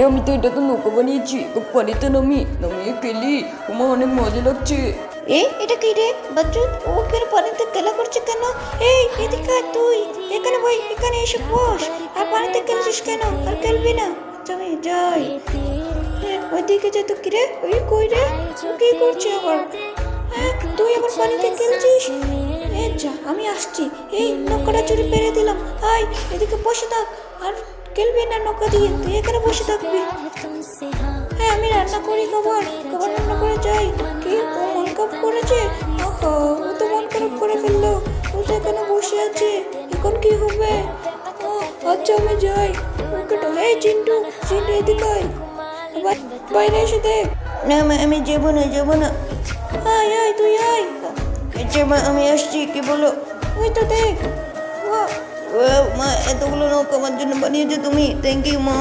আমি তো এটা তো নৌকা বানিয়েছি, পানিতে নামিয়ে খেলি। আমার অনেক মজা লাগছে। এটা কি রে বাচ্চু? ও কেন পানিতে খেলা করছে কেন? এই এদিকে আয় তুই, এখানে ভাই, এখানে এসে বস। আর পানিতে খেলছিস কেন? আর খেলবি না? আমি যাই। ওইদিকে যা তো। কি রে, ওই কই রে? ও কি করছে আবার? তুই আবার পানিতে খেলছিস? যা, আমি আসছি। এই নৌকাটা চুরি পেরে দিলাম। আয় এদিকে বসে থাক। আর খেলবি না নৌকা দিয়ে, তুই এখানে বসে থাকবি। আমি রান্না করি, খাবার রান্না করে যাই। কি ও মন খারাপ করেছে? ও তো মন খারাপ করে ফেললো। ও তো এখানে বসে আছে, এখন কি হবে? আচ্ছা আমি যাই। এই চিন্টু, এদিকে আয়। বাইরে এসে দেখ। না মা, আমি যাবো না। আয় তুই আয়। আচ্ছা মা, আমি আসছি। কি বলো? ওই তো দেখ। মা, এতগুলো নৌকা আমার জন্য বানিয়েছো তুমি। থ্যাংক ইউ মা।